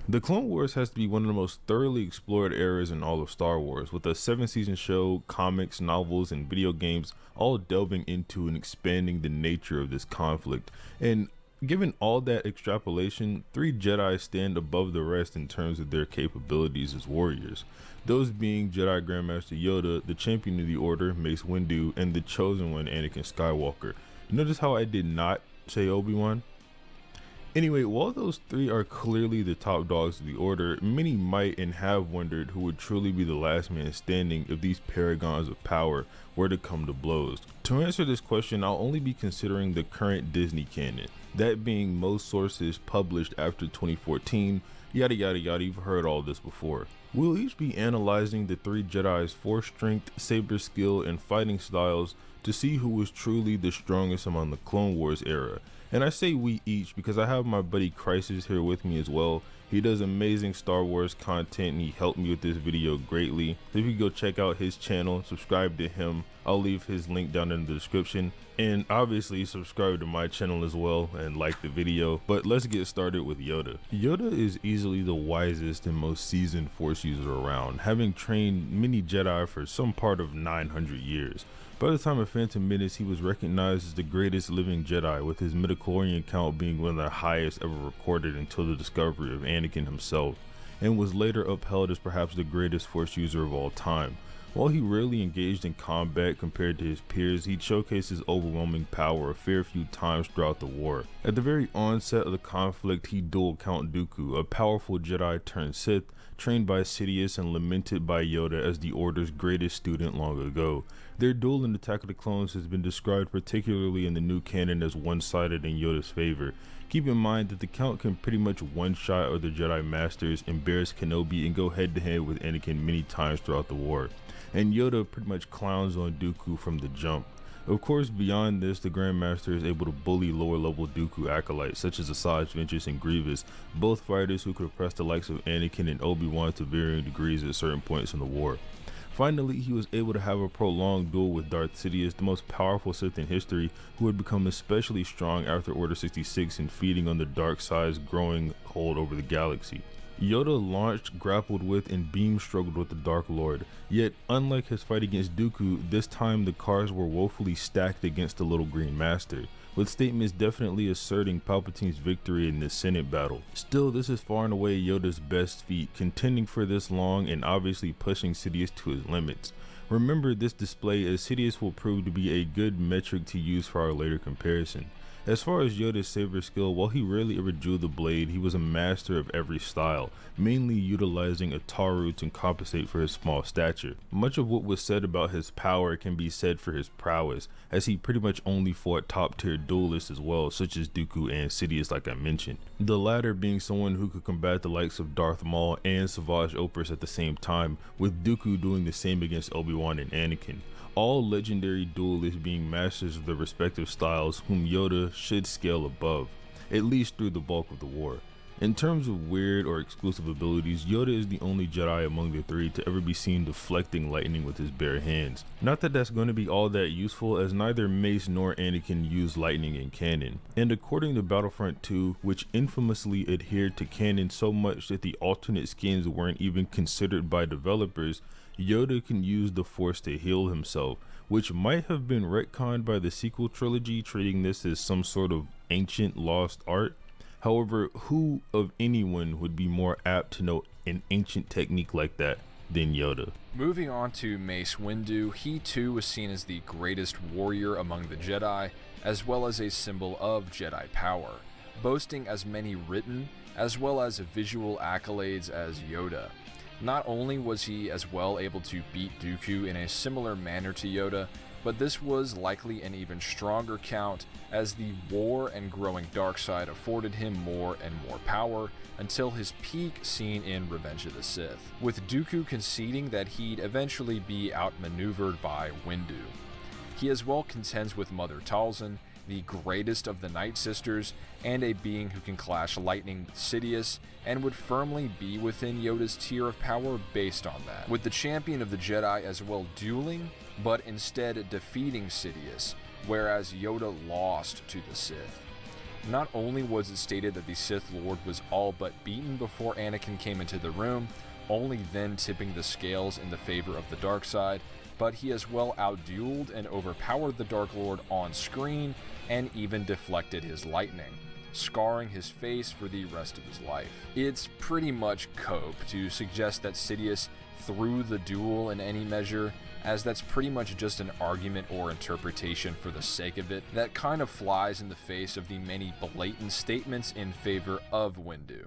The Clone Wars has to be one of the most thoroughly explored eras in all of Star Wars, with a 7-season show, comics, novels, and video games all delving into and expanding the nature of this conflict. And given all that extrapolation, 3 Jedi stand above the rest in terms of their capabilities as warriors. Those being Jedi Grand Master Yoda, the Champion of the Order, Mace Windu, and the Chosen One Anakin Skywalker. Notice how I did not say Obi-Wan? Anyway, while those 3 are clearly the top dogs of the Order, many might and have wondered who would truly be the last man standing if these paragons of power were to come to blows. To answer this question, I'll only be considering the current Disney Canon, that being most sources published after 2014, yada yada yada, you've heard all this before. We'll each be analyzing the 3 Jedi's force strength, saber skill, and fighting styles to see who was truly the strongest among the Clone Wars era. And I say we each because I have my buddy Crisis here with me as well. He does amazing Star Wars content and he helped me with this video greatly. So if you go check out his channel, subscribe to him, I'll leave his link down in the description. And obviously subscribe to my channel as well and like the video. But let's get started with Yoda. Yoda is easily the wisest and most seasoned Force user around, having trained many Jedi for some part of 900 years. By the time of Phantom Menace, he was recognized as the greatest living Jedi, with his midichlorian count being one of the highest ever recorded until the discovery of Anakin himself, and was later upheld as perhaps the greatest Force user of all time. While he rarely engaged in combat compared to his peers, he'd showcase his overwhelming power a fair few times throughout the war. At the very onset of the conflict, he dueled Count Dooku, a powerful Jedi turned Sith, trained by Sidious and lamented by Yoda as the Order's greatest student long ago. Their duel in Attack of the Clones has been described particularly in the new canon as one-sided in Yoda's favor. Keep in mind that the Count can pretty much one-shot other Jedi Masters, embarrass Kenobi, and go head-to-head with Anakin many times throughout the war. And Yoda pretty much clowns on Dooku from the jump. Of course, beyond this, the Grandmaster is able to bully lower-level Dooku acolytes such as Asajj Ventress and Grievous, both fighters who could oppress the likes of Anakin and Obi-Wan to varying degrees at certain points in the war. Finally, he was able to have a prolonged duel with Darth Sidious, the most powerful Sith in history, who had become especially strong after Order 66 and feeding on the dark side's growing hold over the galaxy. Yoda launched, grappled with, and beam struggled with the Dark Lord, yet unlike his fight against Dooku, this time the cards were woefully stacked against the Little Green Master, with statements definitely asserting Palpatine's victory in this Senate battle. Still, this is far and away Yoda's best feat, contending for this long and obviously pushing Sidious to his limits. Remember this display, as Sidious will prove to be a good metric to use for our later comparison. As far as Yoda's saber skill, while he rarely ever drew the blade, he was a master of every style, mainly utilizing Ataru to compensate for his small stature. Much of what was said about his power can be said for his prowess, as he pretty much only fought top tier duelists as well, such as Dooku and Sidious like I mentioned. The latter being someone who could combat the likes of Darth Maul and Savage Opress at the same time, with Dooku doing the same against Obi-Wan and Anakin. All legendary duelists being masters of their respective styles, whom Yoda should scale above, at least through the bulk of the war. In terms of weird or exclusive abilities, Yoda is the only Jedi among the 3 to ever be seen deflecting lightning with his bare hands. Not that that's going to be all that useful, as neither Mace nor Anakin use lightning in canon. And according to Battlefront 2, which infamously adhered to canon so much that the alternate skins weren't even considered by developers, Yoda can use the Force to heal himself, which might have been retconned by the sequel trilogy, treating this as some sort of ancient lost art. However, who of anyone would be more apt to know an ancient technique like that than Yoda? Moving on to Mace Windu, he too was seen as the greatest warrior among the Jedi, as well as a symbol of Jedi power, boasting as many written as well as visual accolades as Yoda. Not only was he as well able to beat Dooku in a similar manner to Yoda, but this was likely an even stronger count, as the war and growing dark side afforded him more and more power until his peak seen in Revenge of the Sith, with Dooku conceding that he'd eventually be outmaneuvered by Windu. He as well contends with Mother Talzin, the greatest of the Night Sisters, and a being who can clash lightning with Sidious, and would firmly be within Yoda's tier of power based on that, with the champion of the Jedi as well dueling, but instead defeating Sidious, whereas Yoda lost to the Sith. Not only was it stated that the Sith Lord was all but beaten before Anakin came into the room, only then tipping the scales in the favor of the dark side, but he as well outdueled and overpowered the Dark Lord on screen and even deflected his lightning, scarring his face for the rest of his life. It's pretty much cope to suggest that Sidious threw the duel in any measure, as that's pretty much just an argument or interpretation for the sake of it that kind of flies in the face of the many blatant statements in favor of Windu.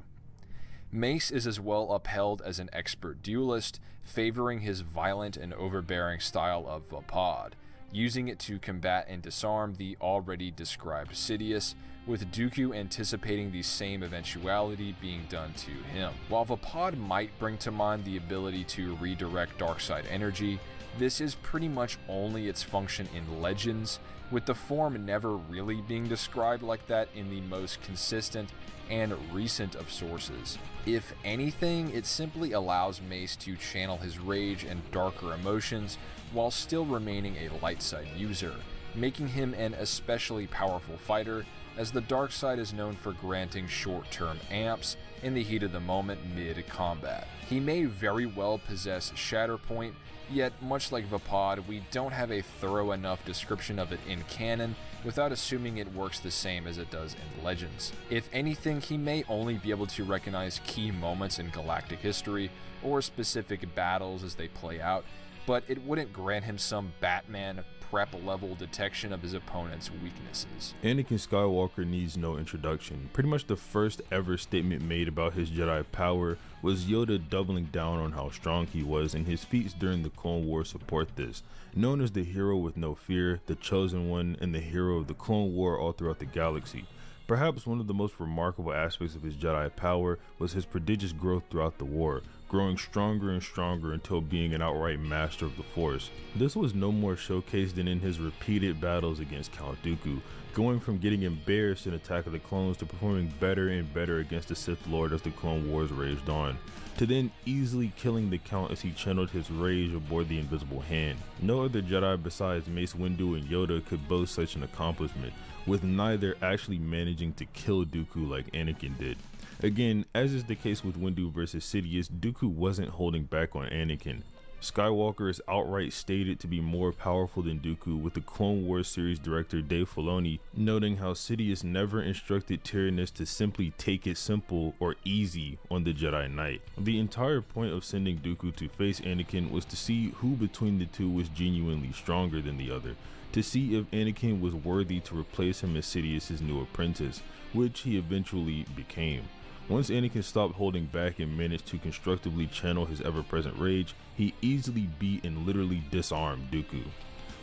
Mace is as well upheld as an expert duelist, favoring his violent and overbearing style of Vapad, using it to combat and disarm the already described Sidious, with Dooku anticipating the same eventuality being done to him. While Vapad might bring to mind the ability to redirect darkside energy, this is pretty much only its function in Legends, with the form never really being described like that in the most consistent and recent of sources. If anything, it simply allows Mace to channel his rage and darker emotions while still remaining a light side user, making him an especially powerful fighter, as the dark side is known for granting short-term amps in the heat of the moment mid-combat. He may very well possess Shatterpoint, yet much like Vapad, we don't have a thorough enough description of it in canon without assuming it works the same as it does in Legends. If anything, he may only be able to recognize key moments in galactic history or specific battles as they play out, but it wouldn't grant him some Batman prep level detection of his opponent's weaknesses. Anakin Skywalker needs no introduction. Pretty much the first ever statement made about his Jedi power was Yoda doubling down on how strong he was, and his feats during the Clone Wars support this. Known as the hero with no fear, the Chosen One, and the hero of the Clone War all throughout the galaxy. Perhaps one of the most remarkable aspects of his Jedi power was his prodigious growth throughout the war, growing stronger and stronger until being an outright master of the Force. This was no more showcased than in his repeated battles against Count Dooku, going from getting embarrassed in Attack of the Clones to performing better and better against the Sith Lord as the Clone Wars raged on, to then easily killing the Count as he channeled his rage aboard the Invisible Hand. No other Jedi besides Mace Windu and Yoda could boast such an accomplishment, with neither actually managing to kill Dooku like Anakin did. Again, as is the case with Windu versus Sidious, Dooku wasn't holding back on Anakin. Skywalker is outright stated to be more powerful than Dooku, with the Clone Wars series director Dave Filoni noting how Sidious never instructed Tyrannus to simply take it simple or easy on the Jedi Knight. The entire point of sending Dooku to face Anakin was to see who between the two was genuinely stronger than the other, to see if Anakin was worthy to replace him as Sidious's new apprentice, which he eventually became. Once Anakin stopped holding back and managed to constructively channel his ever-present rage, he easily beat and literally disarmed Dooku.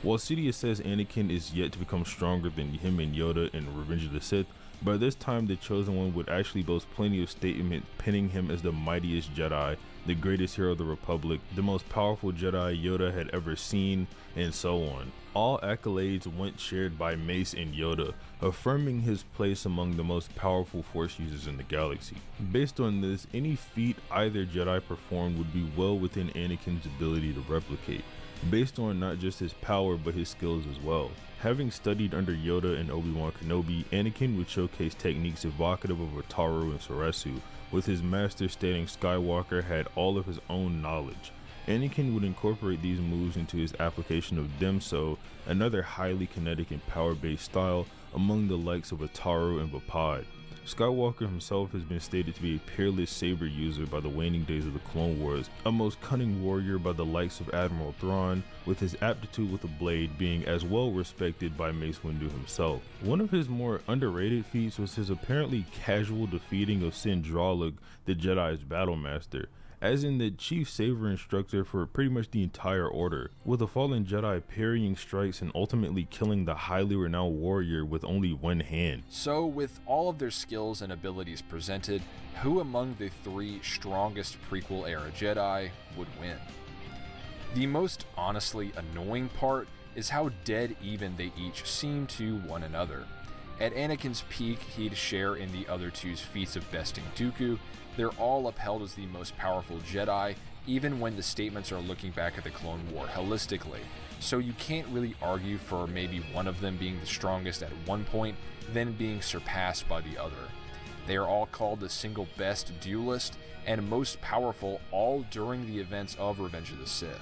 While Sidious says Anakin is yet to become stronger than him and Yoda in Revenge of the Sith, by this time the Chosen One would actually boast plenty of statements pinning him as the mightiest Jedi, the greatest hero of the Republic, the most powerful Jedi Yoda had ever seen, and so on. All accolades went shared by Mace and Yoda, affirming his place among the most powerful Force users in the galaxy. Based on this, any feat either Jedi performed would be well within Anakin's ability to replicate, based on not just his power but his skills as well. Having studied under Yoda and Obi-Wan Kenobi, Anakin would showcase techniques evocative of Wataru and Soresu, with his master stating Skywalker had all of his own knowledge. Anakin would incorporate these moves into his application of Demso, another highly kinetic and power-based style among the likes of Wataru and Vapad. Skywalker himself has been stated to be a peerless saber user by the waning days of the Clone Wars, a most cunning warrior by the likes of Admiral Thrawn, with his aptitude with a blade being as well respected by Mace Windu himself. One of his more underrated feats was his apparently casual defeating of Sindralug, the Jedi's battle master, as in the chief saber instructor for pretty much the entire order, with a fallen Jedi parrying strikes and ultimately killing the highly renowned warrior with only one hand. So with all of their skills and abilities presented, who among the three strongest prequel era Jedi would win? The most honestly annoying part is how dead even they each seem to one another. At Anakin's peak, he'd share in the other two's feats of besting Dooku. They're all upheld as the most powerful Jedi, even when the statements are looking back at the Clone War holistically. So you can't really argue for maybe one of them being the strongest at one point, then being surpassed by the other. They are all called the single best duelist and most powerful, all during the events of Revenge of the Sith.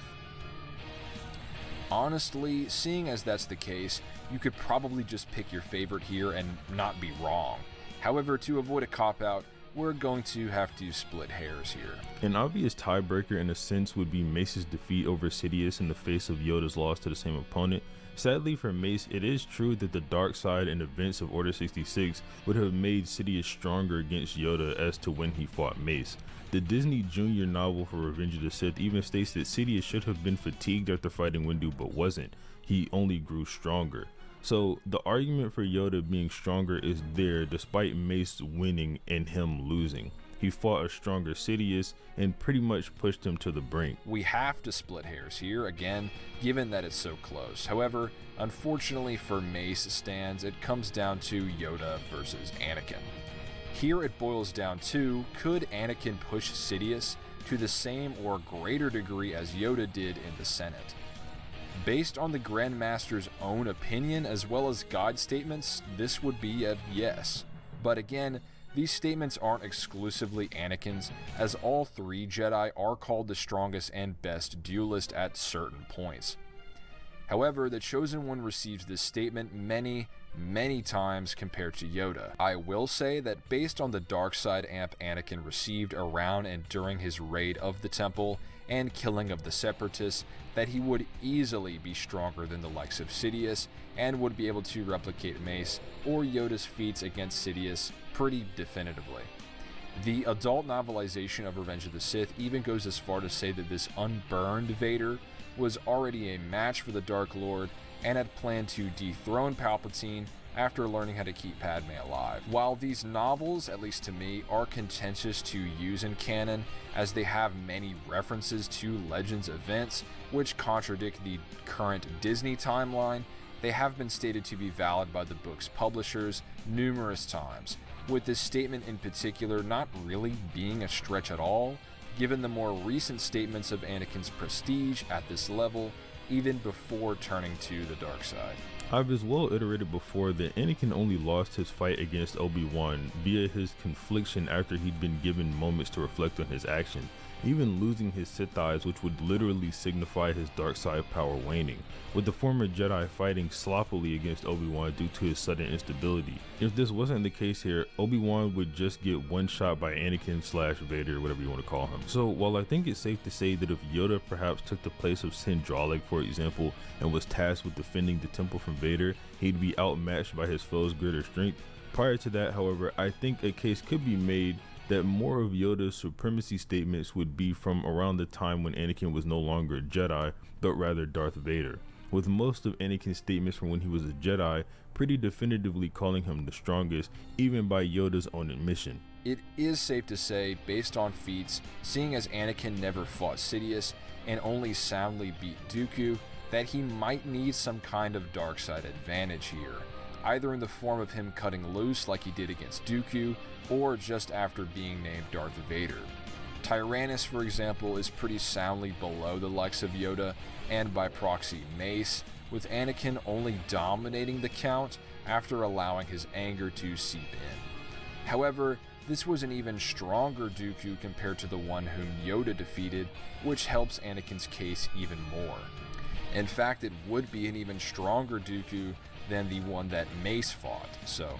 Honestly, seeing as that's the case, you could probably just pick your favorite here and not be wrong. However, to avoid a cop-out, we're going to have to split hairs here. An obvious tiebreaker in a sense would be Mace's defeat over Sidious in the face of Yoda's loss to the same opponent. Sadly for Mace, it is true that the dark side and events of Order 66 would have made Sidious stronger against Yoda as to when he fought Mace. The Disney Junior novel for Revenge of the Sith even states that Sidious should have been fatigued after fighting Windu but wasn't. He only grew stronger. So the argument for Yoda being stronger is there despite Mace winning and him losing. He fought a stronger Sidious and pretty much pushed him to the brink. We have to split hairs here, again, given that it's so close. However, unfortunately for Mace stands, it comes down to Yoda versus Anakin. Here it boils down to, could Anakin push Sidious to the same or greater degree as Yoda did in the Senate? Based on the Grandmaster's own opinion as well as God statements, this would be a yes. But again, these statements aren't exclusively Anakin's, as all three Jedi are called the strongest and best duelist at certain points. However, the Chosen One receives this statement many times compared to Yoda. I will say that based on the dark side amp Anakin received around and during his raid of the temple and killing of the Separatists, that he would easily be stronger than the likes of Sidious and would be able to replicate Mace or Yoda's feats against Sidious pretty definitively. The adult novelization of Revenge of the Sith even goes as far to say that this unburned Vader was already a match for the Dark Lord and had planned to dethrone Palpatine after learning how to keep Padme alive. While these novels, at least to me, are contentious to use in canon, as they have many references to Legends events which contradict the current Disney timeline, they have been stated to be valid by the book's publishers numerous times, with this statement in particular not really being a stretch at all, given the more recent statements of Anakin's prestige at this level, even before turning to the dark side. I've as well iterated before that Anakin only lost his fight against Obi-Wan via his confliction after he'd been given moments to reflect on his action, even losing his Sith eyes, which would literally signify his dark side power waning, with the former Jedi fighting sloppily against Obi-Wan due to his sudden instability. If this wasn't the case here, Obi-Wan would just get one shot by Anakin / Vader, whatever you want to call him. So while I think it's safe to say that if Yoda perhaps took the place of Sindralig, for example, and was tasked with defending the temple from Vader, he'd be outmatched by his foe's greater strength. Prior to that, however, I think a case could be made that more of Yoda's supremacy statements would be from around the time when Anakin was no longer a Jedi, but rather Darth Vader, with most of Anakin's statements from when he was a Jedi pretty definitively calling him the strongest, even by Yoda's own admission. It is safe to say, based on feats, seeing as Anakin never fought Sidious and only soundly beat Dooku, that he might need some kind of dark side advantage here, either in the form of him cutting loose like he did against Dooku, or just after being named Darth Vader. Tyrannus, for example, is pretty soundly below the likes of Yoda, and by proxy Mace, with Anakin only dominating the count after allowing his anger to seep in. However, this was an even stronger Dooku compared to the one whom Yoda defeated, which helps Anakin's case even more. In fact, it would be an even stronger Dooku than the one that Mace fought, so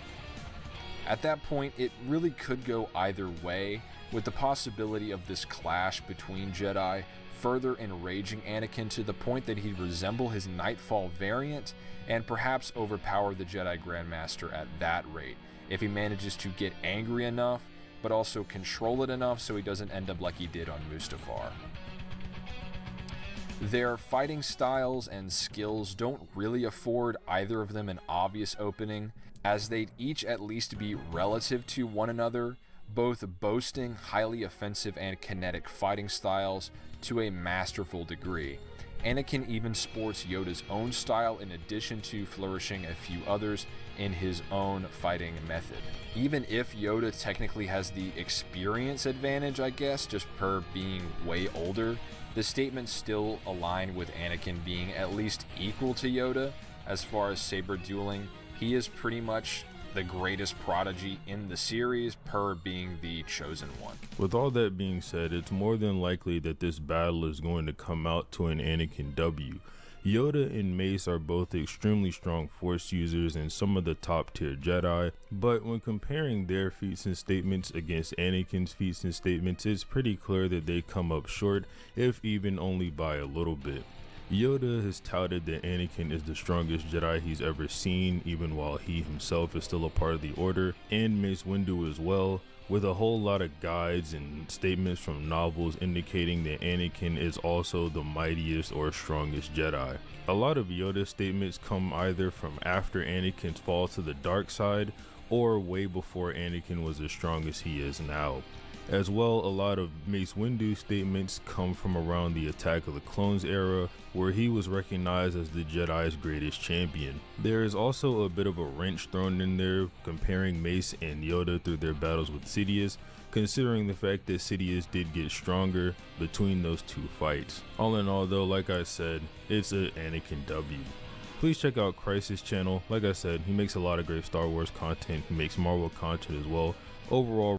at that point it really could go either way, with the possibility of this clash between Jedi further enraging Anakin to the point that he'd resemble his Nightfall variant and perhaps overpower the Jedi Grand Master at that rate, if he manages to get angry enough, but also control it enough so he doesn't end up like he did on Mustafar. Their fighting styles and skills don't really afford either of them an obvious opening, as they'd each at least be relative to one another, both boasting highly offensive and kinetic fighting styles to a masterful degree. Anakin even sports Yoda's own style in addition to flourishing a few others in his own fighting method. Even if Yoda technically has the experience advantage, I guess, just per being way older, the statements still align with Anakin being at least equal to Yoda. As far as saber dueling, he is pretty much the greatest prodigy in the series, per being the Chosen One. With all that being said, it's more than likely that this battle is going to come out to an Anakin W. Yoda and Mace are both extremely strong Force users and some of the top tier Jedi, but when comparing their feats and statements against Anakin's feats and statements, it's pretty clear that they come up short, if even only by a little bit. Yoda has touted that Anakin is the strongest Jedi he's ever seen, even while he himself is still a part of the Order, and Mace Windu as well, with a whole lot of guides and statements from novels indicating that Anakin is also the mightiest or strongest Jedi. A lot of Yoda statements come either from after Anakin's fall to the dark side, or way before Anakin was as strong as he is now. As well, a lot of Mace Windu statements come from around the Attack of the Clones era, where he was recognized as the Jedi's greatest champion. There is also a bit of a wrench thrown in there comparing Mace and Yoda through their battles with Sidious, considering the fact that Sidious did get stronger between those two fights. All in all though, like I said, it's an Anakin W. Please check out Crisis channel. Like I said, he makes a lot of great Star Wars content, he makes Marvel content as well. Overall,